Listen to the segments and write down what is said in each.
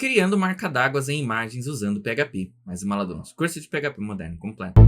Criando marca d'água em imagens usando PHP. Mais uma aula do nosso curso de PHP moderno completo.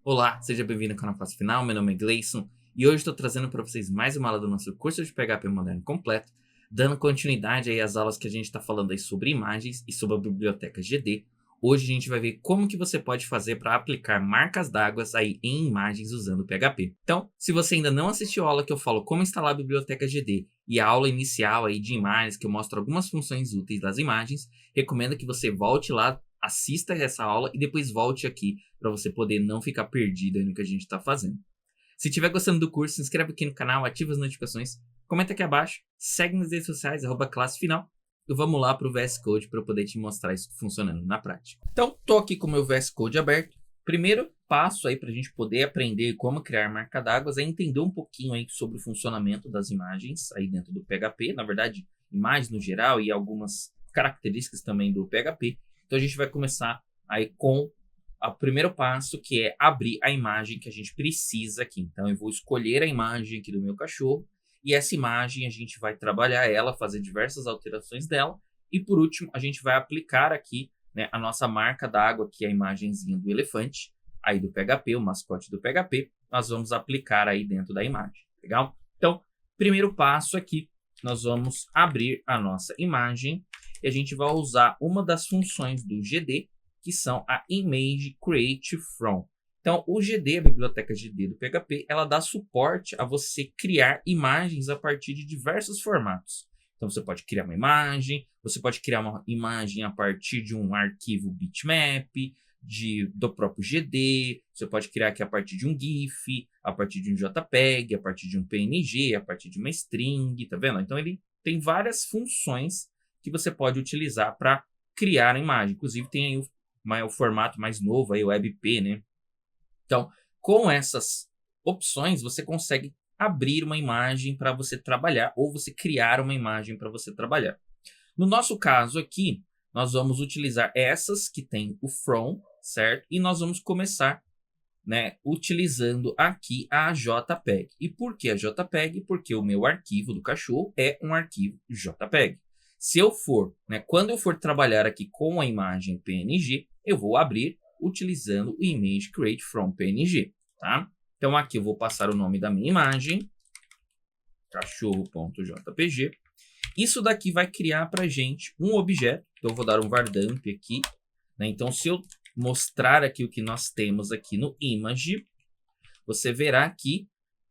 Olá, seja bem-vindo ao canal Classe Final, meu nome é Gleison e hoje estou trazendo para vocês mais uma aula do nosso curso de PHP moderno completo, dando continuidade aí às aulas que a gente está falando aí sobre imagens e sobre a biblioteca GD. Hoje a gente vai ver como que você pode fazer para aplicar marcas d'água aí em imagens usando PHP. Então, se você ainda não assistiu a aula que eu falo como instalar a biblioteca GD e a aula inicial aí de imagens que eu mostro algumas funções úteis das imagens, recomendo que você volte lá, assista essa aula e depois volte aqui para você poder não ficar perdido aí no que a gente está fazendo. Se estiver gostando do curso, se inscreve aqui no canal, ativa as notificações, comenta aqui abaixo, segue nas redes sociais, @classefinal. E vamos lá para o VS Code para eu poder te mostrar isso funcionando na prática. Então, estou aqui com o meu VS Code aberto. Primeiro passo aí para a gente poder aprender como criar marca d'água é entender um pouquinho aí sobre o funcionamento das imagens aí dentro do PHP. Na verdade, imagens no geral e algumas características também do PHP. Então, a gente vai começar aí com o primeiro passo, que é abrir a imagem que a gente precisa aqui. Então, eu vou escolher a imagem aqui do meu cachorro. E essa imagem a gente vai trabalhar ela, fazer diversas alterações dela. E por último, a gente vai aplicar aqui, né, a nossa marca d'água, que é a imagenzinha do elefante, aí do PHP, o mascote do PHP. Nós vamos aplicar aí dentro da imagem, legal? Então, primeiro passo aqui, nós vamos abrir a nossa imagem e a gente vai usar uma das funções do GD, que são a Image Create From. Então, o GD, a biblioteca GD do PHP, ela dá suporte a você criar imagens a partir de diversos formatos. Então, você pode criar uma imagem, você pode criar uma imagem a partir de um arquivo bitmap, do próprio GD, você pode criar aqui a partir de um GIF, a partir de um JPEG, a partir de um PNG, a partir de uma string, tá vendo? Então, ele tem várias funções que você pode utilizar para criar a imagem. Inclusive, tem aí o formato mais novo, aí, o WebP, né? Então, com essas opções, você consegue abrir uma imagem para você trabalhar ou você criar uma imagem para você trabalhar. No nosso caso aqui, nós vamos utilizar essas que tem o from, certo? E nós vamos começar, né, utilizando aqui a JPEG. E por que a JPEG? Porque o meu arquivo do cachorro é um arquivo JPEG. Se eu for, né, quando eu for trabalhar aqui com a imagem PNG, eu vou abrir utilizando o Image Create From PNG, tá? Então, aqui eu vou passar o nome da minha imagem, cachorro.jpg. Isso daqui vai criar para gente um objeto. Então, eu vou dar um vardamp aqui, né? Então, se eu mostrar aqui o que nós temos aqui no image, você verá que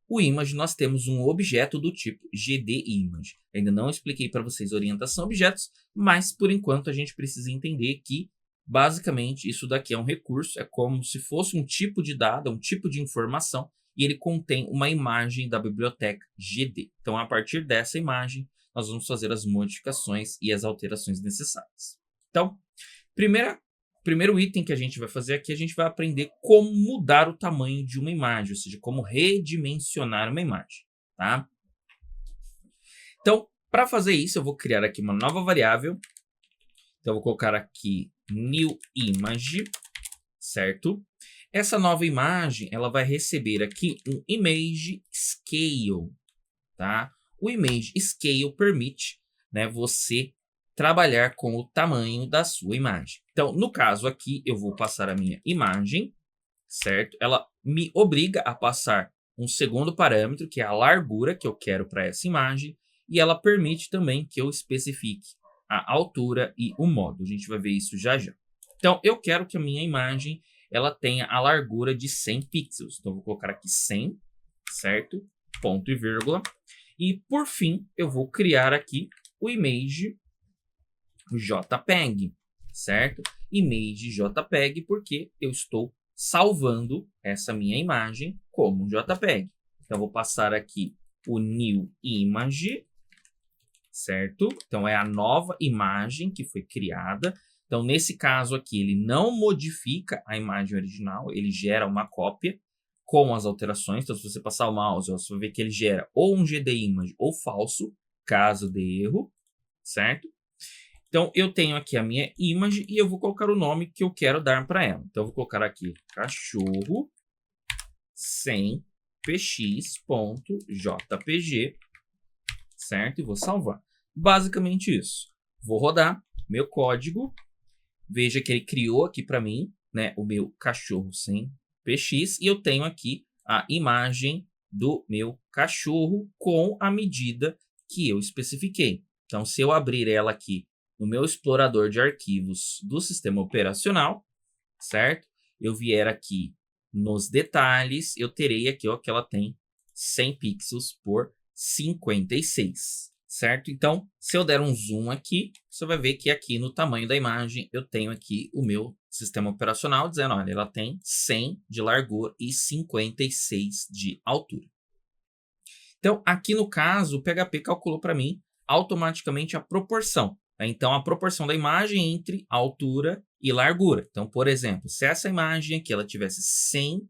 o image nós temos um objeto do tipo GDImage. Ainda não expliquei para vocês a orientação a objetos, mas por enquanto a gente precisa entender que basicamente isso daqui é um recurso, é como se fosse um tipo de dado, um tipo de informação, e ele contém uma imagem da biblioteca GD. Então, a partir dessa imagem, nós vamos fazer as modificações e as alterações necessárias. Então, primeiro item que a gente vai fazer aqui, a gente vai aprender como mudar o tamanho de uma imagem, ou seja, como redimensionar uma imagem, tá? Então, para fazer isso, eu vou criar aqui uma nova variável. Então, eu vou colocar aqui new image, certo? Essa nova imagem, ela vai receber aqui um image scale, tá? O image scale permite, né, você trabalhar com o tamanho da sua imagem. Então, no caso aqui, eu vou passar a minha imagem, certo? Ela me obriga a passar um segundo parâmetro, que é a largura que eu quero para essa imagem, e ela permite também que eu especifique a altura e o modo. A gente vai ver isso já já. Então, eu quero que a minha imagem ela tenha a largura de 100 pixels. Então, eu vou colocar aqui 100, certo? Ponto e vírgula. E, por fim, eu vou criar aqui o image JPEG, certo? Image JPEG, porque eu estou salvando essa minha imagem como JPEG. Então, eu vou passar aqui o new image, certo? Então, é a nova imagem que foi criada. Então, nesse caso aqui, ele não modifica a imagem original, ele gera uma cópia com as alterações. Então, se você passar o mouse, você vai ver que ele gera ou um GDImage ou falso, caso de erro, certo? Então, eu tenho aqui a minha image e eu vou colocar o nome que eu quero dar para ela. Então, eu vou colocar aqui cachorro sem px.jpg certo? E vou salvar. Basicamente isso. Vou rodar meu código. Veja que ele criou aqui para mim, né, o meu cachorro sem px, e eu tenho aqui a imagem do meu cachorro com a medida que eu especifiquei. Então, se eu abrir ela aqui no meu explorador de arquivos do sistema operacional, certo? Eu vier aqui nos detalhes, eu terei aqui ó, que ela tem 100 pixels por 56, certo? Então, se eu der um zoom aqui, você vai ver que aqui no tamanho da imagem eu tenho aqui o meu sistema operacional dizendo, olha, ela tem 100 de largura e 56 de altura. Então, aqui no caso, o PHP calculou para mim automaticamente a proporção. Né? Então, a proporção da imagem entre altura e largura. Então, por exemplo, se essa imagem aqui ela tivesse 100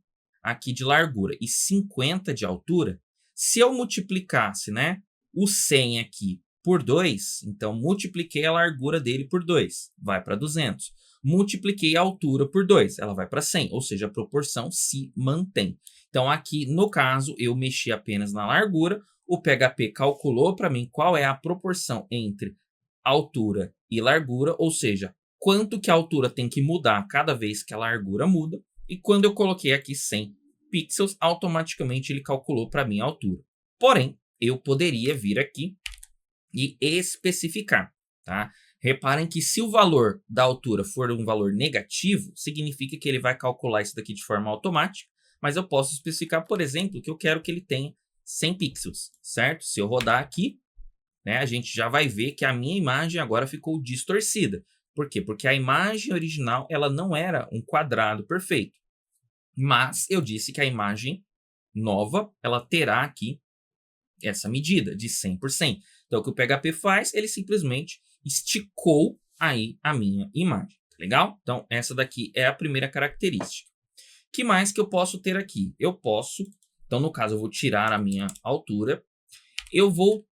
aqui de largura e 50 de altura, se eu multiplicasse, né, o 100 aqui por 2, então multipliquei a largura dele por 2, vai para 200. Multipliquei a altura por 2, ela vai para 100, ou seja, a proporção se mantém. Então, aqui, no caso, eu mexi apenas na largura, o PHP calculou para mim qual é a proporção entre altura e largura, ou seja, quanto que a altura tem que mudar cada vez que a largura muda, e quando eu coloquei aqui 100 pixels, automaticamente ele calculou para mim a altura. Porém, eu poderia vir aqui e especificar, tá? Reparem que se o valor da altura for um valor negativo, significa que ele vai calcular isso daqui de forma automática, mas eu posso especificar, por exemplo, que eu quero que ele tenha 100 pixels, certo? Se eu rodar aqui, né, a gente já vai ver que a minha imagem agora ficou distorcida. Por quê? Porque a imagem original ela não era um quadrado perfeito. Mas eu disse que a imagem nova ela terá aqui essa medida de 100%. Então, o que o PHP faz? Ele simplesmente esticou aí a minha imagem. Legal? Então, essa daqui é a primeira característica. O que mais que eu posso ter aqui? Eu posso, então no caso eu vou tirar a minha altura, eu vou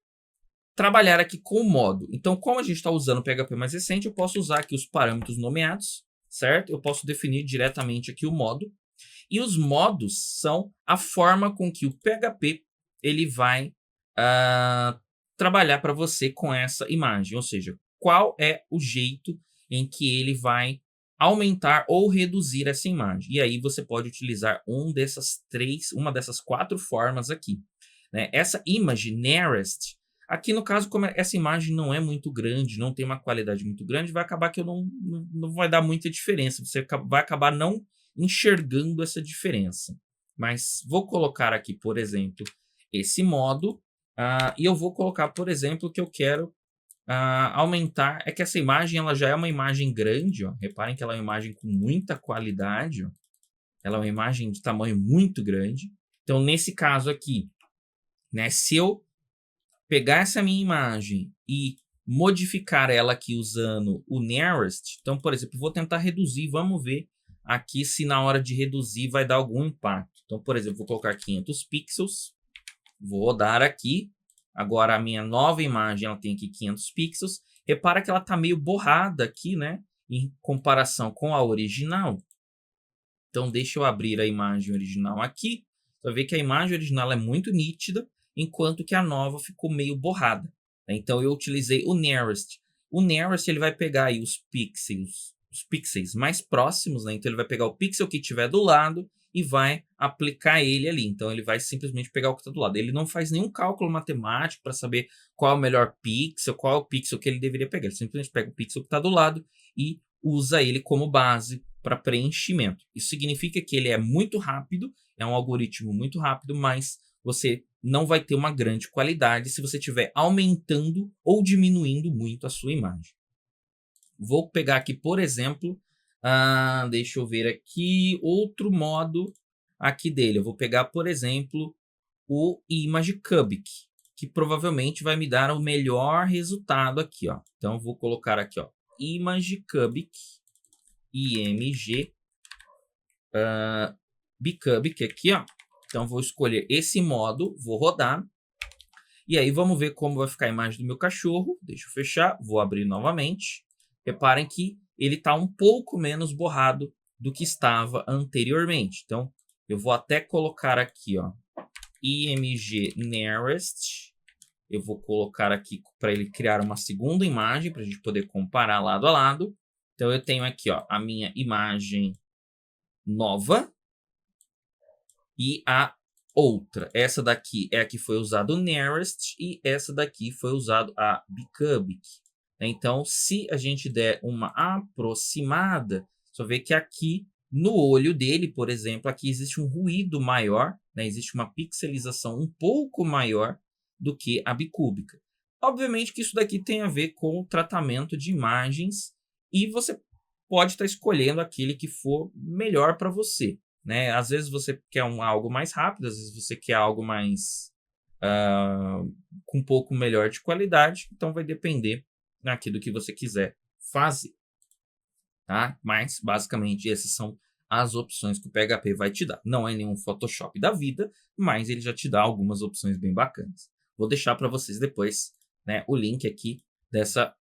trabalhar aqui com o modo. Então como a gente está usando o PHP mais recente, eu posso usar aqui os parâmetros nomeados, certo? Eu posso definir diretamente aqui o modo. E os modos são a forma com que o PHP ele vai trabalhar para você com essa imagem, ou seja, qual é o jeito em que ele vai aumentar ou reduzir essa imagem. E aí você pode utilizar uma dessas 4 formas aqui. Né? Essa image nearest, aqui no caso, como essa imagem não é muito grande, não tem uma qualidade muito grande, vai acabar que não vai dar muita diferença. Você vai acabar não enxergando essa diferença. Mas vou colocar aqui, por exemplo, esse modo. E eu vou colocar, por exemplo, que eu quero aumentar. É que essa imagem ela já é uma imagem grande. Ó. Reparem que ela é uma imagem com muita qualidade. Ó. Ela é uma imagem de tamanho muito grande. Então, nesse caso aqui, né, se eu pegar essa minha imagem e modificar ela aqui usando o nearest, então, por exemplo, vou tentar reduzir, vamos ver aqui se na hora de reduzir vai dar algum impacto. Então, por exemplo, vou colocar 500 pixels, vou rodar aqui, agora a minha nova imagem ela tem aqui 500 pixels, repara que ela está meio borrada aqui, né, em comparação com a original. Então, deixa eu abrir a imagem original aqui, você vai ver que a imagem original é muito nítida, enquanto que a nova ficou meio borrada. Então, eu utilizei o nearest. O nearest ele vai pegar aí os pixels mais próximos, né? Então, ele vai pegar o pixel que tiver do lado e vai aplicar ele ali. Então, ele vai simplesmente pegar o que está do lado. Ele não faz nenhum cálculo matemático para saber qual é o melhor pixel, qual é o pixel que ele deveria pegar. Ele simplesmente pega o pixel que está do lado e usa ele como base para preenchimento. Isso significa que ele é muito rápido, é um algoritmo muito rápido, mas você não vai ter uma grande qualidade se você estiver aumentando ou diminuindo muito a sua imagem. Vou pegar aqui, por exemplo, deixa eu ver aqui, outro modo aqui dele. Eu vou pegar, por exemplo, o Image Cubic, que provavelmente vai me dar o melhor resultado aqui. Ó. Então, eu vou colocar aqui, ó, Image Cubic, IMG, Bicubic aqui, ó. Então, vou escolher esse modo, vou rodar. E aí, vamos ver como vai ficar a imagem do meu cachorro. Deixa eu fechar, vou abrir novamente. Reparem que ele está um pouco menos borrado do que estava anteriormente. Então, eu vou até colocar aqui, ó, IMG Nearest. Eu vou colocar aqui para ele criar uma segunda imagem, para a gente poder comparar lado a lado. Então, eu tenho aqui ó, a minha imagem nova e a outra. Essa daqui é a que foi usado o Nearest e essa daqui foi usado a Bicubic. Então, se a gente der uma aproximada, só vê que aqui no olho dele, por exemplo, aqui existe um ruído maior, né? Existe uma pixelização um pouco maior do que a bicúbica. Obviamente que isso daqui tem a ver com o tratamento de imagens e você pode estar escolhendo aquele que for melhor para você, né? Às vezes você quer algo mais rápido, às vezes você quer algo mais com um pouco melhor de qualidade, então vai depender aqui do que você quiser fazer, tá? Mas basicamente essas são as opções que o PHP vai te dar. Não é nenhum Photoshop da vida, mas ele já te dá algumas opções bem bacanas. Vou deixar para vocês depois, né, o link aqui dessa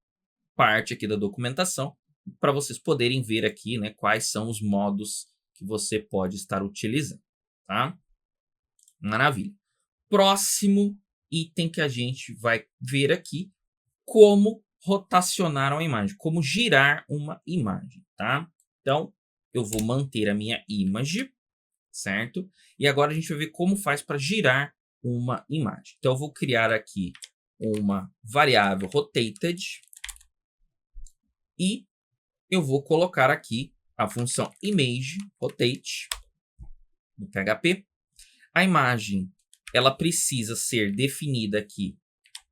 parte aqui da documentação para vocês poderem ver aqui, né, quais são os modos que você pode estar utilizando, tá? Maravilha. Próximo item que a gente vai ver aqui, como rotacionar uma imagem, como girar uma imagem, tá? Então, eu vou manter a minha image, certo? E agora a gente vai ver como faz para girar uma imagem. Então, eu vou criar aqui uma variável rotated e eu vou colocar aqui a função image rotate no PHP. A imagem, ela precisa ser definida aqui,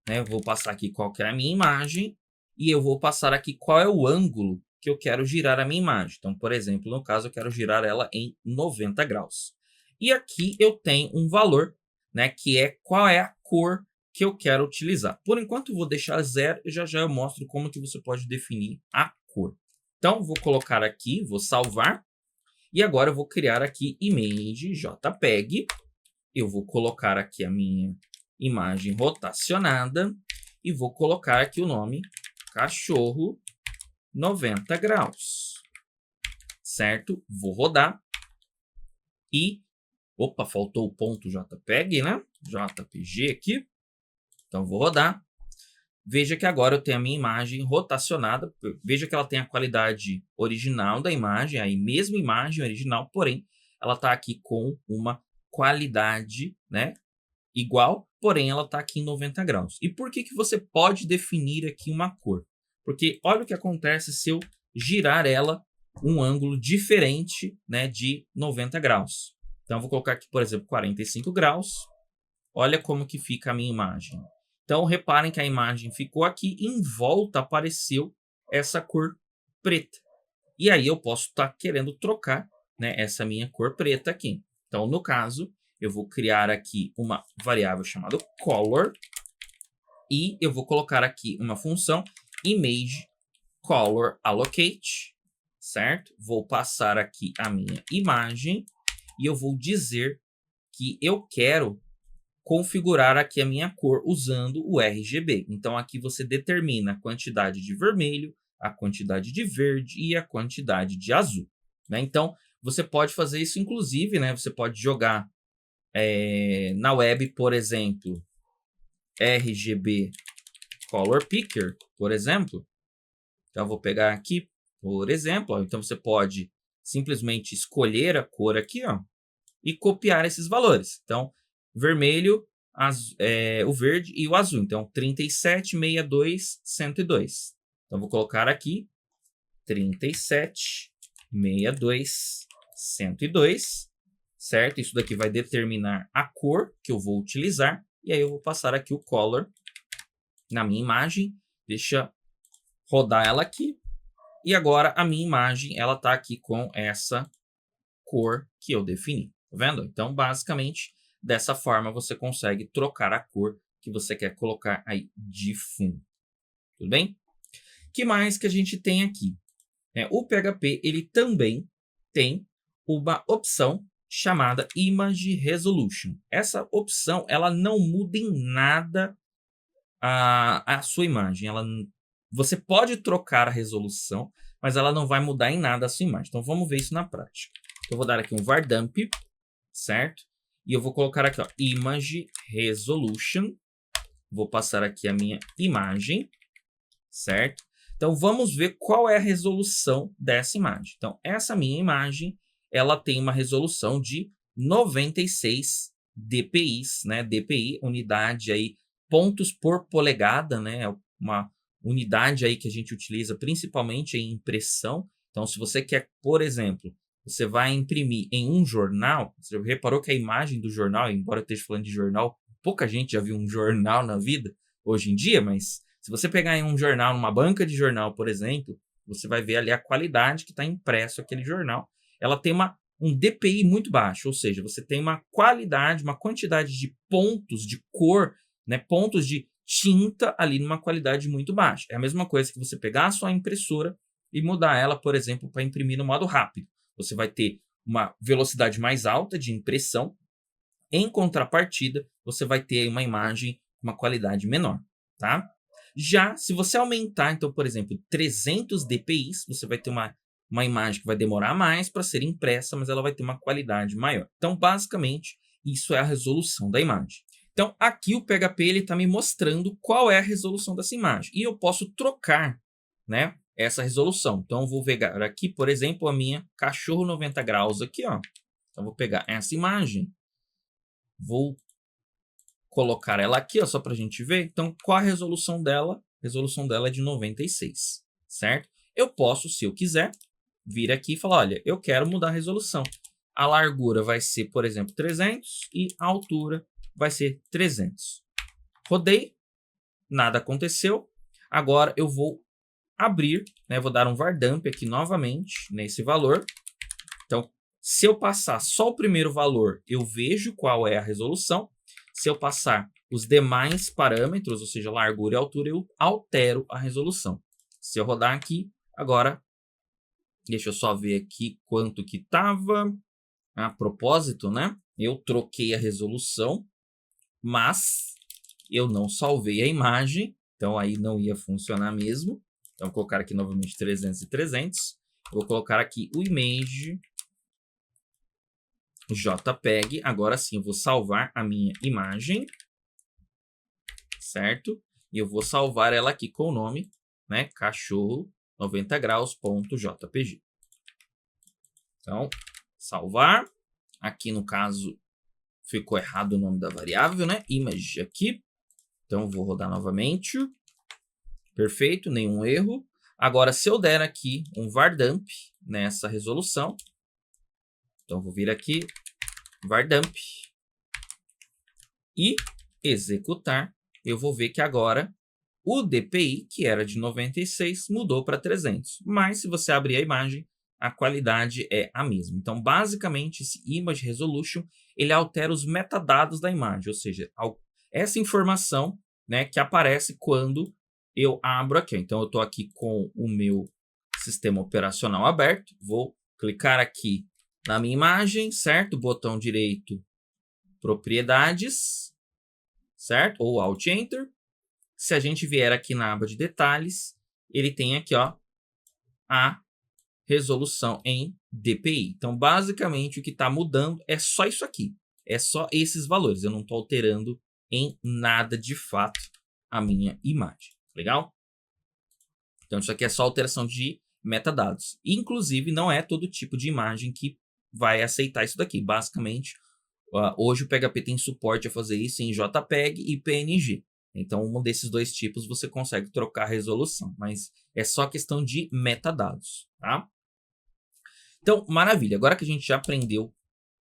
né? Eu vou passar aqui qual que é a minha imagem e eu vou passar aqui qual é o ângulo que eu quero girar a minha imagem. Então, por exemplo, no caso, eu quero girar ela em 90 graus. E aqui eu tenho um valor, né, que é qual é a cor que eu quero utilizar. Por enquanto, eu vou deixar 0 e já eu mostro como que você pode definir a cor. Então, vou colocar aqui, vou salvar. E agora eu vou criar aqui image JPEG. Eu vou colocar aqui a minha imagem rotacionada e vou colocar aqui o nome cachorro 90 graus, certo? Vou rodar e, opa, faltou o ponto JPEG, né? JPG aqui, então vou rodar. Veja que agora eu tenho a minha imagem rotacionada, veja que ela tem a qualidade original da imagem, a mesma imagem original, porém, ela está aqui com uma qualidade, né, igual, porém ela está aqui em 90 graus. E por que que você pode definir aqui uma cor? Porque olha o que acontece se eu girar ela um ângulo diferente, né, de 90 graus. Então, eu vou colocar aqui, por exemplo, 45 graus. Olha como que fica a minha imagem. Então, reparem que a imagem ficou aqui e em volta apareceu essa cor preta. E aí eu posso estar querendo trocar, né, essa minha cor preta aqui. Então, no caso, eu vou criar aqui uma variável chamada color e eu vou colocar aqui uma função image color allocate, certo? Vou passar aqui a minha imagem e eu vou dizer que eu quero configurar aqui a minha cor usando o RGB. Então, aqui você determina a quantidade de vermelho, a quantidade de verde e a quantidade de azul, né? Então, você pode fazer isso, inclusive, né? Você pode jogar na web, por exemplo, RGB Color Picker, por exemplo. Então, eu vou pegar aqui, por exemplo. Ó, então, você pode simplesmente escolher a cor aqui, ó, e copiar esses valores. Então, vermelho, o verde e o azul. Então, 37, 62, 102. Então, vou colocar aqui 37, 62, 102, certo? Isso daqui vai determinar a cor que eu vou utilizar. E aí, eu vou passar aqui o color na minha imagem. Deixa rodar ela aqui. E agora, a minha imagem, ela está aqui com essa cor que eu defini. Tá vendo? Então, basicamente, dessa forma, você consegue trocar a cor que você quer colocar aí de fundo. Tudo bem? O que mais que a gente tem aqui? O PHP, ele também tem uma opção chamada Image Resolution. Essa opção, ela não muda em nada a sua imagem. Você pode trocar a resolução, mas ela não vai mudar em nada a sua imagem. Então, vamos ver isso na prática. Eu vou dar aqui um var dump, certo? E eu vou colocar aqui, ó, Image Resolution Vou passar aqui a minha imagem, certo? Então, vamos ver qual é a resolução dessa imagem. Então, essa minha imagem, ela tem uma resolução de 96 dpi, né? dpi, unidade aí, pontos por polegada, né? É uma unidade aí que a gente utiliza principalmente em impressão. Então, se você quer, por exemplo, você vai imprimir em um jornal, você reparou que a imagem do jornal, embora eu esteja falando de jornal, pouca gente já viu um jornal na vida hoje em dia, mas se você pegar em um jornal, numa banca de jornal, por exemplo, você vai ver ali a qualidade que está impresso aquele jornal. Ela tem um DPI muito baixo, ou seja, você tem uma qualidade, uma quantidade de pontos de cor, né, pontos de tinta ali numa qualidade muito baixa. É a mesma coisa que você pegar a sua impressora e mudar ela, por exemplo, para imprimir no modo rápido. Você vai ter uma velocidade mais alta de impressão. Em contrapartida, você vai ter uma imagem com uma qualidade menor, tá? Já se você aumentar, então, por exemplo, 300 dpi, você vai ter uma imagem que vai demorar mais para ser impressa, mas ela vai ter uma qualidade maior. Então, basicamente, isso é a resolução da imagem. Então, aqui o PHP está me mostrando qual é a resolução dessa imagem. E eu posso trocar, né, essa resolução. Então, eu vou pegar aqui, por exemplo, a minha cachorro 90 graus aqui, ó. Então, eu vou pegar essa imagem, vou colocar ela aqui, ó, só para a gente ver. Então, qual a resolução dela? A resolução dela é de 96, certo? Eu posso, se eu quiser, vir aqui e falar, olha, eu quero mudar a resolução. A largura vai ser, por exemplo, 300 e a altura vai ser 300. Rodei, nada aconteceu. Agora eu vou abrir, né, vou dar um var dump aqui novamente nesse valor. Então, se eu passar só o primeiro valor, eu vejo qual é a resolução. Se eu passar os demais parâmetros, ou seja, largura e altura, eu altero a resolução. Se eu rodar aqui, agora, deixa eu só ver aqui quanto que estava. A propósito, né? Eu troquei a resolução, mas eu não salvei a imagem, então aí não ia funcionar mesmo. Então, vou colocar aqui novamente 300 e 300. Vou colocar aqui o image JPEG. Agora sim, eu vou salvar a minha imagem, certo? E eu vou salvar ela aqui com o nome, né? Cachorro 90 graus.jpg. Então, salvar. Aqui no caso ficou errado o nome da variável, né? Image aqui. Então, vou rodar novamente. Perfeito, nenhum erro. Agora, se eu der aqui um var dump nessa resolução, então vou vir aqui, var dump e executar, eu vou ver que agora o DPI, que era de 96, mudou para 300. Mas se você abrir a imagem, a qualidade é a mesma. Então, basicamente, esse Image Resolution, ele altera os metadados da imagem, ou seja, essa informação, né, que aparece quando eu abro aqui. Então, eu estou aqui com o meu sistema operacional aberto, vou clicar aqui na minha imagem, certo? Botão direito, propriedades, certo? Ou Alt Enter. Se a gente vier aqui na aba de detalhes, ele tem aqui, ó, a resolução em DPI. Então, basicamente, o que está mudando é só isso aqui. É só esses valores. Eu não estou alterando em nada de fato a minha imagem. Legal? Então, isso aqui é só alteração de metadados. Inclusive, não é todo tipo de imagem que vai aceitar isso daqui. Basicamente, hoje o PHP tem suporte a fazer isso em JPEG e PNG. Então, um desses dois tipos você consegue trocar a resolução, mas é só questão de metadados, tá? Então, maravilha. Agora que a gente já aprendeu,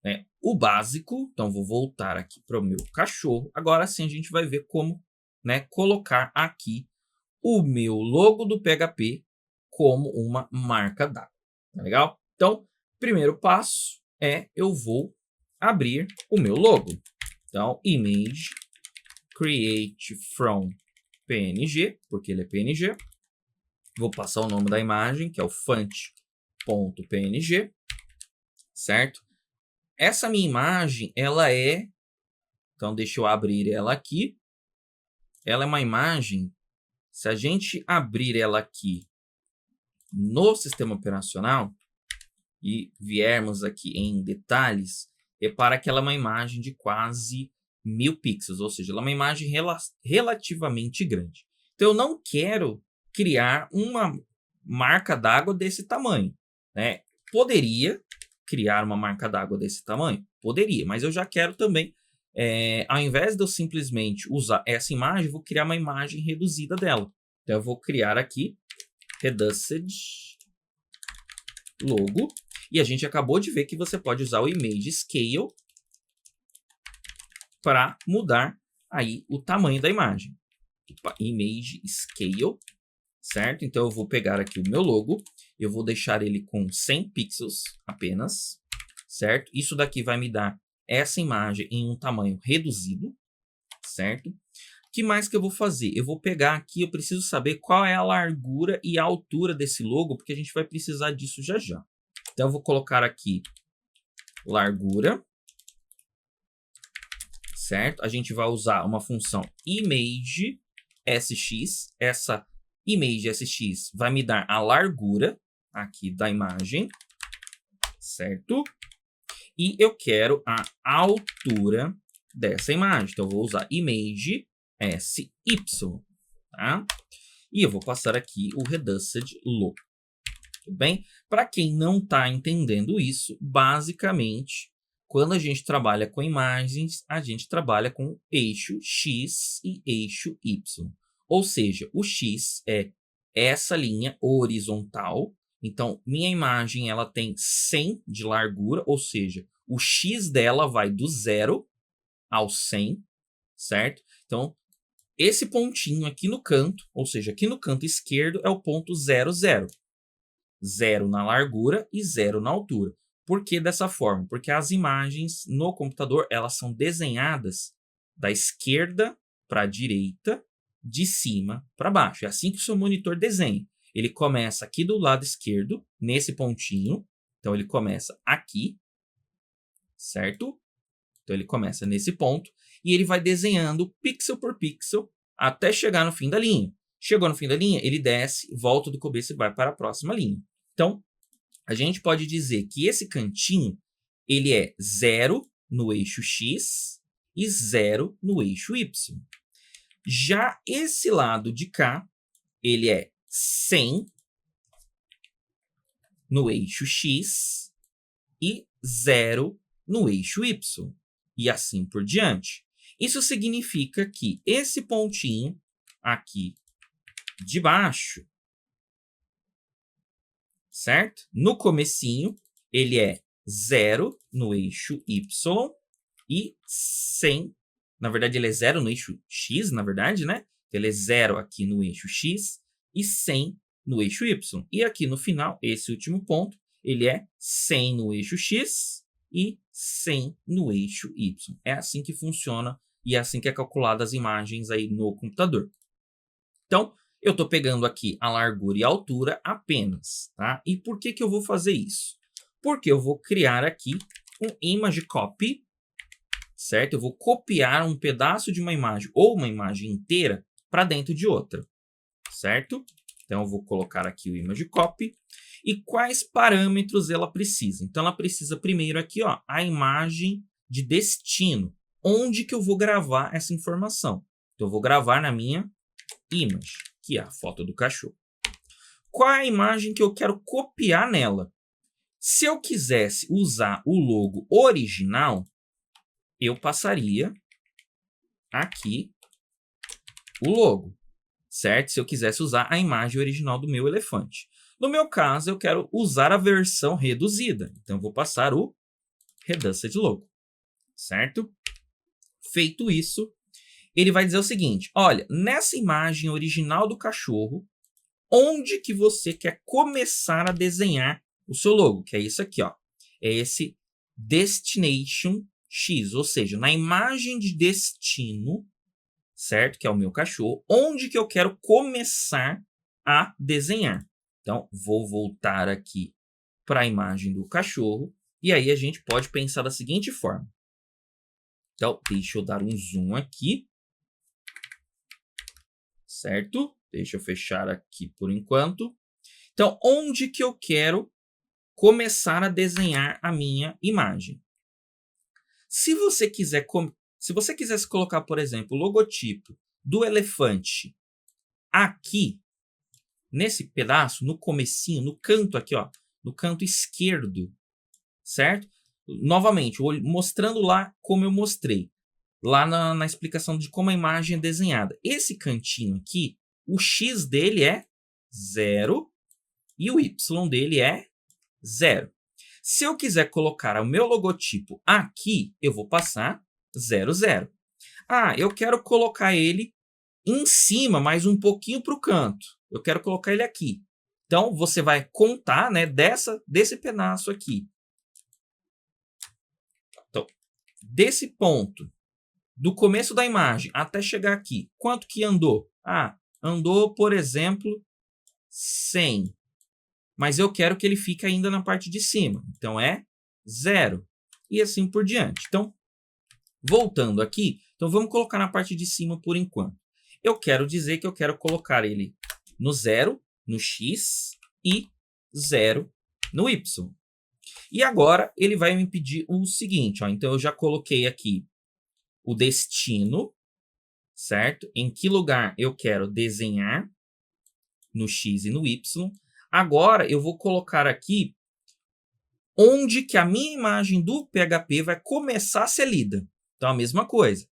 né, o básico, então vou voltar aqui para o meu cachorro. Agora sim a gente vai ver como, né, colocar aqui o meu logo do PHP como uma marca d'água. Tá legal? Então, primeiro passo é eu vou abrir o meu logo. Então, image create from PNG, porque ele é PNG. Vou passar o nome da imagem, que é o font.png, certo? Essa minha imagem, ela é... Então, deixa eu abrir ela aqui. Ela é uma imagem... Se a gente abrir ela aqui no sistema operacional e viermos aqui em detalhes, repara que ela é uma imagem de quase 1000 pixels, ou seja, ela é uma imagem relativamente grande. Então, eu não quero criar uma marca d'água desse tamanho, né? Poderia criar uma marca d'água desse tamanho? Poderia, mas eu já quero também, ao invés de eu simplesmente usar essa imagem, eu vou criar uma imagem reduzida dela. Então, eu vou criar aqui, Reduced Logo, e a gente acabou de ver que você pode usar o Image Scale para mudar aí o tamanho da imagem. Image Scale, certo? Então, eu vou pegar aqui o meu logo, eu vou deixar ele com 100 pixels apenas, certo? Isso daqui vai me dar essa imagem em um tamanho reduzido, certo? O que mais que eu vou fazer? Eu vou pegar aqui, eu preciso saber qual é a largura e a altura desse logo, porque a gente vai precisar disso já já. Então, eu vou colocar aqui largura, certo? A gente vai usar uma função image sx. Essa image sx vai me dar a largura aqui da imagem, certo? E eu quero a altura dessa imagem. Então, eu vou usar image sy, tá? E eu vou passar aqui o reduced logo. Tudo bem? Para quem não está entendendo isso, basicamente, quando a gente trabalha com imagens, a gente trabalha com eixo X e eixo Y. Ou seja, o X é essa linha horizontal. Então, minha imagem ela tem 100 de largura, ou seja, o X dela vai do 0 ao 100, certo? Então, esse pontinho aqui no canto, ou seja, aqui no canto esquerdo é o ponto 0, 0. 0 na largura e 0 na altura. Por que dessa forma? Porque as imagens no computador elas são desenhadas da esquerda para a direita, de cima para baixo. É assim que o seu monitor desenha. Ele começa aqui do lado esquerdo, nesse pontinho. Então, ele começa aqui, certo? Então, ele começa nesse ponto e ele vai desenhando pixel por pixel até chegar no fim da linha. Chegou no fim da linha, ele desce, volta do começo e vai para a próxima linha. Então, a gente pode dizer que esse cantinho, ele é 0 no eixo X e 0 no eixo Y. Já esse lado de cá, ele é 100 no eixo X e 0 no eixo Y. E assim por diante. Isso significa que esse pontinho aqui de baixo, certo? No comecinho, ele é 0 no eixo Y e 100. Na verdade, ele é 0 no eixo X, na verdade, né? Ele é 0 aqui no eixo X e 100 no eixo Y. E aqui no final, esse último ponto, ele é 100 no eixo X e 100 no eixo Y. É assim que funciona e é assim que é calculada as imagens aí no computador. Então, eu estou pegando aqui a largura e a altura apenas, tá? E por que que eu vou fazer isso? Porque eu vou criar aqui um image copy, certo? Eu vou copiar um pedaço de uma imagem ou uma imagem inteira para dentro de outra, certo? Então, eu vou colocar aqui o image copy. E quais parâmetros ela precisa? Então, ela precisa primeiro aqui, ó, a imagem de destino. Onde que eu vou gravar essa informação? Então, eu vou gravar na minha image, que é a foto do cachorro. Qual é a imagem que eu quero copiar nela? Se eu quisesse usar o logo original, eu passaria aqui o logo, certo? Se eu quisesse usar a imagem original do meu elefante. No meu caso, eu quero usar a versão reduzida. Então, eu vou passar o Reduced Logo, certo? Feito isso, ele vai dizer o seguinte, olha, nessa imagem original do cachorro, onde que você quer começar a desenhar o seu logo? Que é isso aqui, ó. É esse Destination X, ou seja, na imagem de destino, certo? Que é o meu cachorro, onde que eu quero começar a desenhar. Então, vou voltar aqui para a imagem do cachorro, e aí a gente pode pensar da seguinte forma. Então, deixa eu dar um zoom aqui. Certo? Deixa eu fechar aqui por enquanto. Então, onde que eu quero começar a desenhar a minha imagem? Se você quiser Se você quisesse colocar, por exemplo, o logotipo do elefante aqui, nesse pedaço, no comecinho, no canto aqui, ó, no canto esquerdo, certo? Novamente, mostrando lá como eu mostrei, lá na explicação de como a imagem é desenhada. Esse cantinho aqui, o X dele é 0 e o Y dele é 0. Se eu quiser colocar o meu logotipo aqui, eu vou passar 0, 0. Ah, eu quero colocar ele em cima, mais um pouquinho para o canto. Eu quero colocar ele aqui. Então, você vai contar, né, desse pedaço aqui. Então, desse ponto, do começo da imagem até chegar aqui, quanto que andou? Ah, andou, por exemplo, 100. Mas eu quero que ele fique ainda na parte de cima. Então, é 0. E assim por diante. Então, voltando aqui, então vamos colocar na parte de cima por enquanto. Eu quero dizer que eu quero colocar ele no 0, no X, e 0 no Y. E agora ele vai me pedir o seguinte, ó, então eu já coloquei aqui o destino, certo? Em que lugar eu quero desenhar no X e no Y. Agora eu vou colocar aqui onde que a minha imagem do PHP vai começar a ser lida. Então a mesma coisa.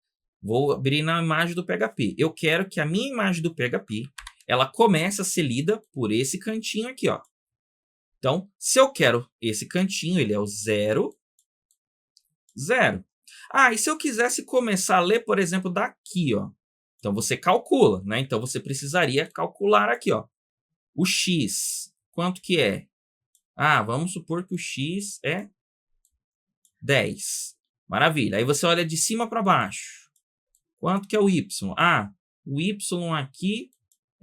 Vou abrir na imagem do PHP. Eu quero que a minha imagem do PHP ela comece a ser lida por esse cantinho aqui, ó. Então, se eu quero esse cantinho, ele é o 0, 0. Ah, e se eu quisesse começar a ler, por exemplo, daqui, ó. Então, você calcula, né? Então, você precisaria calcular aqui, ó. O X, quanto que é? Ah, vamos supor que o X é 10. Maravilha. Aí você olha de cima para baixo. Quanto que é o Y? Ah, o Y aqui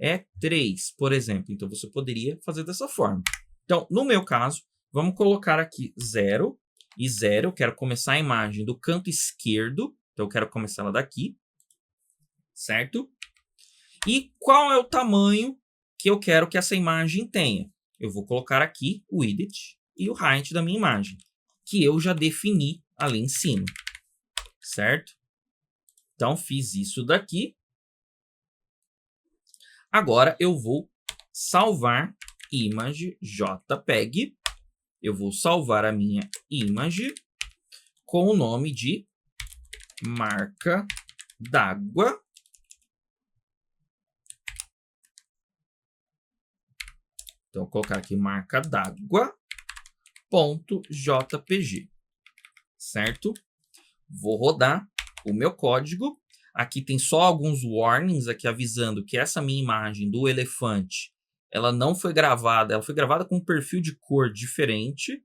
é 3, por exemplo. Então, você poderia fazer dessa forma. Então, no meu caso, vamos colocar aqui 0 e 0. Eu quero começar a imagem do canto esquerdo. Então, eu quero começar ela daqui. Certo? E qual é o tamanho que eu quero que essa imagem tenha? Eu vou colocar aqui o width e o height da minha imagem, que eu já defini ali em cima. Certo? Então, fiz isso daqui. Agora, eu vou salvar image JPEG. Eu vou salvar a minha image com o nome de marca d'água. Então, vou colocar aqui marca d'água.jpg. Certo? Vou rodar o meu código. Aqui tem só alguns warnings aqui avisando que essa minha imagem do elefante, ela não foi gravada, ela foi gravada com um perfil de cor diferente,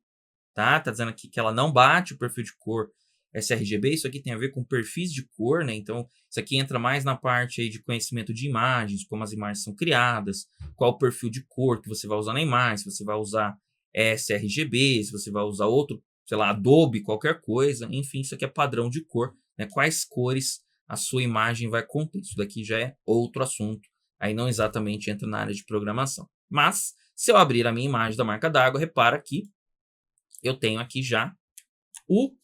tá? Tá dizendo aqui que ela não bate o perfil de cor sRGB, isso aqui tem a ver com perfis de cor, né? Então, isso aqui entra mais na parte aí de conhecimento de imagens, como as imagens são criadas, qual o perfil de cor que você vai usar na imagem, se você vai usar sRGB, se você vai usar outro, sei lá, Adobe, qualquer coisa, enfim, isso aqui é padrão de cor, né? Quais cores a sua imagem vai conter. Isso daqui já é outro assunto, aí não exatamente entra na área de programação. Mas, se eu abrir a minha imagem da marca d'água, repara que eu tenho aqui já o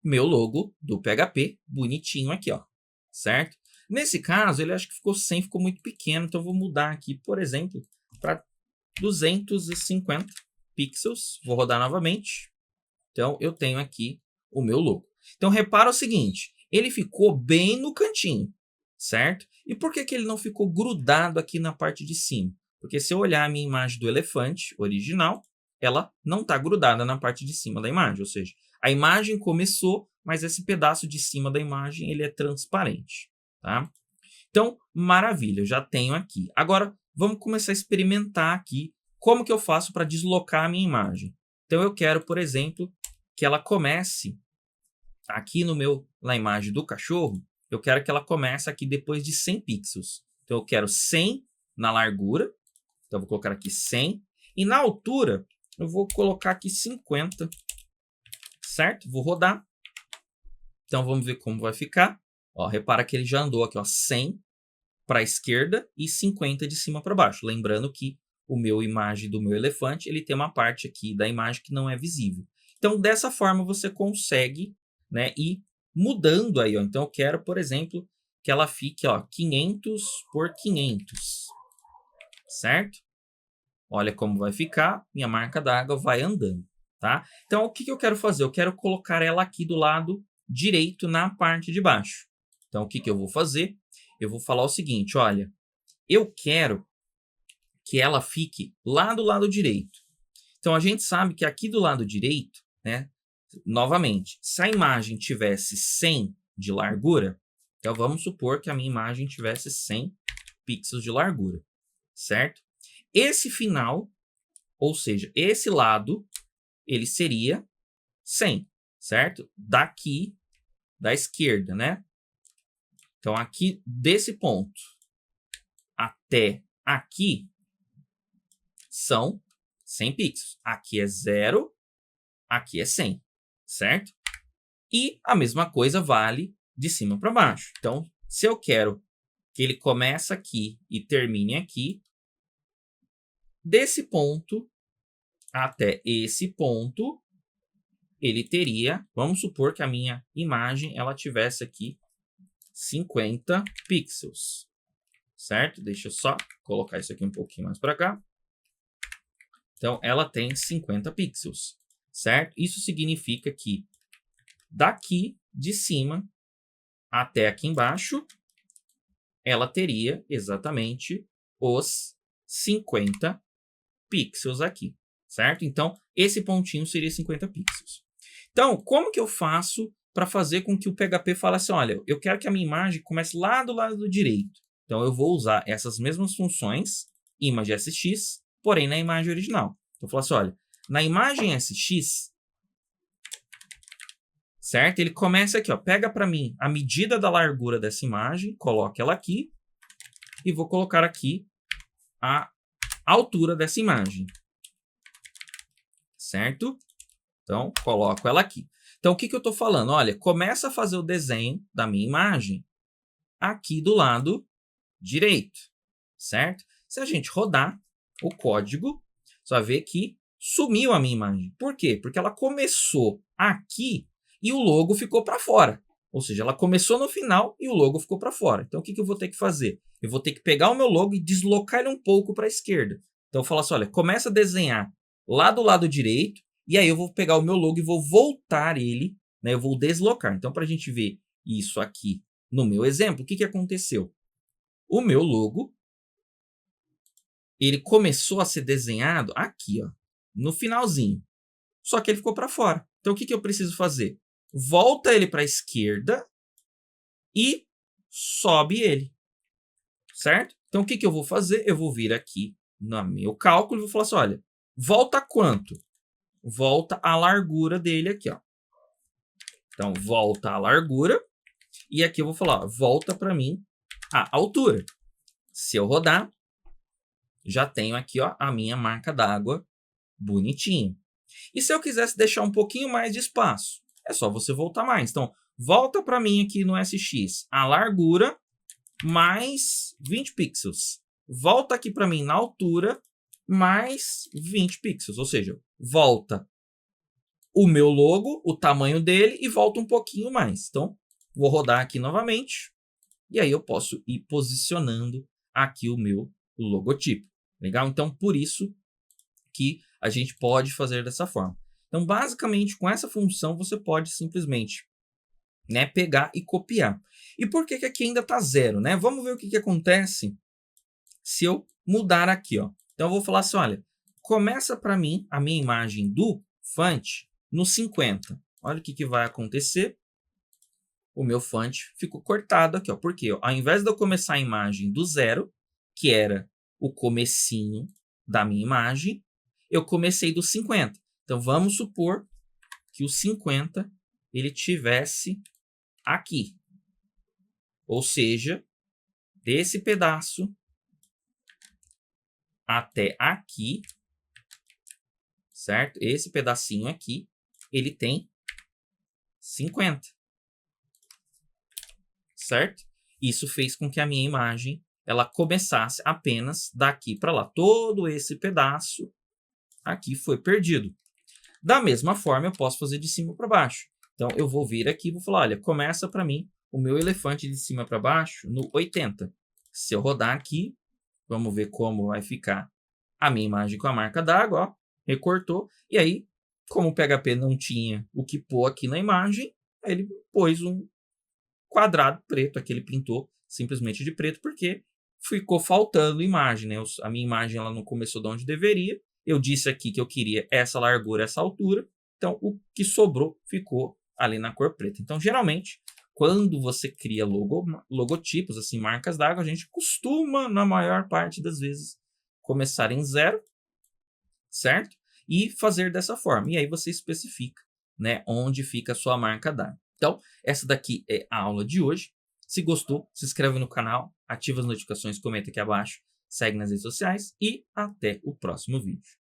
meu logo do PHP bonitinho aqui, ó, certo? Nesse caso, ele acho que ficou 100, ficou muito pequeno, então eu vou mudar aqui, por exemplo, para 250 pixels. Vou rodar novamente. Então, eu tenho aqui o meu logo. Então, repara o seguinte, ele ficou bem no cantinho, certo? E por que que ele não ficou grudado aqui na parte de cima? Porque se eu olhar a minha imagem do elefante original, ela não está grudada na parte de cima da imagem, ou seja, a imagem começou, mas esse pedaço de cima da imagem ele é transparente, tá? Então, maravilha, eu já tenho aqui. Agora, vamos começar a experimentar aqui como que eu faço para deslocar a minha imagem. Então, eu quero, por exemplo, que ela comece aqui na imagem do cachorro, eu quero que ela comece aqui depois de 100 pixels. Então, eu quero 100 na largura, então eu vou colocar aqui 100, e na altura, eu vou colocar aqui 50, certo? Vou rodar. Então, vamos ver como vai ficar. Ó, repara que ele já andou aqui, ó, 100 para a esquerda e 50 de cima para baixo. Lembrando que o meu imagem do meu elefante, ele tem uma parte aqui da imagem que não é visível. Então, dessa forma, você consegue, né, ir mudando aí, ó. Então, eu quero, por exemplo, que ela fique, ó, 500 por 500, certo? Olha como vai ficar, minha marca d'água vai andando, tá? Então, o que que eu quero fazer? Eu quero colocar ela aqui do lado direito na parte de baixo. Então, o que que eu vou fazer? Eu vou falar o seguinte, olha, eu quero que ela fique lá do lado direito. Então, a gente sabe que aqui do lado direito, né, novamente, se a imagem tivesse 100 de largura, então vamos supor que a minha imagem tivesse 100 pixels de largura, certo? Esse final, ou seja, esse lado, ele seria 100, certo? Daqui, da esquerda, né? Então, aqui, desse ponto até aqui, são 100 pixels. Aqui é 0, aqui é 100, certo? E a mesma coisa vale de cima para baixo. Então, se eu quero que ele comece aqui e termine aqui, desse ponto até esse ponto, ele teria, vamos supor que a minha imagem ela tivesse aqui 50 pixels, certo? Deixa eu só colocar isso aqui um pouquinho mais para cá. Então, ela tem 50 pixels, certo? Isso significa que daqui de cima até aqui embaixo, ela teria exatamente os 50 pixels aqui, certo? Então, esse pontinho seria 50 pixels. Então, como que eu faço para fazer com que o PHP fale assim, olha, eu quero que a minha imagem comece lá do lado direito. Então, eu vou usar essas mesmas funções, image.sx, porém na imagem original. Então, eu falo assim, olha, na imagem SX, certo? Ele começa aqui, ó, pega para mim a medida da largura dessa imagem, coloca ela aqui, e vou colocar aqui a altura dessa imagem, certo? Então, coloco ela aqui. Então, o que que eu estou falando? Olha, começa a fazer o desenho da minha imagem aqui do lado direito, certo? Se a gente rodar o código, você vai ver que sumiu a minha imagem. Por quê? Porque ela começou aqui e o logo ficou para fora. Ou seja, ela começou no final e o logo ficou para fora. Então, o que que eu vou ter que fazer? Eu vou ter que pegar o meu logo e deslocar ele um pouco para a esquerda. Então, eu falo assim, olha, começa a desenhar lá do lado direito, e aí eu vou pegar o meu logo e vou voltar ele, né? Eu vou deslocar. Então, para a gente ver isso aqui no meu exemplo, o que que aconteceu? O meu logo, ele começou a ser desenhado aqui, ó, no finalzinho. Só que ele ficou para fora. Então, o que que eu preciso fazer? Volta ele para a esquerda e sobe ele, certo? Então, o que que eu vou fazer? Eu vou vir aqui no meu cálculo e vou falar assim, olha, volta quanto? Volta a largura dele aqui, ó. Então, volta a largura. E aqui eu vou falar, ó, volta para mim a altura. Se eu rodar, já tenho aqui, ó, a minha marca d'água bonitinho. E se eu quisesse deixar um pouquinho mais de espaço, é só você voltar mais. Então, volta para mim aqui no SX a largura mais 20 pixels. Volta aqui para mim na altura mais 20 pixels. Ou seja, volta o meu logo, o tamanho dele e volta um pouquinho mais. Então, vou rodar aqui novamente e aí eu posso ir posicionando aqui o meu logotipo. Legal? Então, por isso que a gente pode fazer dessa forma. Então, basicamente, com essa função, você pode simplesmente, né, pegar e copiar. E por que que aqui ainda está 0? Né? Vamos ver o que que acontece se eu mudar aqui. Ó. Então, eu vou falar assim, olha, começa para mim a minha imagem do font no 50. Olha o que que vai acontecer. O meu font ficou cortado aqui. Ó. Por quê? Ao invés de eu começar a imagem do 0, que era o comecinho da minha imagem, eu comecei do 50. Então, vamos supor que o 50 ele tivesse aqui. Ou seja, desse pedaço até aqui, certo? Esse pedacinho aqui, ele tem 50. Certo? Isso fez com que a minha imagem ela começasse apenas daqui para lá. Todo esse pedaço aqui foi perdido. Da mesma forma, eu posso fazer de cima para baixo. Então, eu vou vir aqui e vou falar, olha, começa para mim o meu elefante de cima para baixo no 80. Se eu rodar aqui, vamos ver como vai ficar a minha imagem com a marca d'água, ó, recortou. E aí, como o PHP não tinha o que pôr aqui na imagem, ele pôs um quadrado preto, aqui ele pintou simplesmente de preto, porque ficou faltando imagem, né? A minha imagem ela não começou de onde deveria. Eu disse aqui que eu queria essa largura, essa altura. Então, o que sobrou ficou ali na cor preta. Então, geralmente, quando você cria logotipos, assim, marcas d'água, a gente costuma, na maior parte das vezes, começar em 0, certo? E fazer dessa forma. E aí você especifica, né, onde fica a sua marca d'água. Então, essa daqui é a aula de hoje. Se gostou, se inscreve no canal, ativa as notificações, comenta aqui abaixo, segue nas redes sociais e até o próximo vídeo.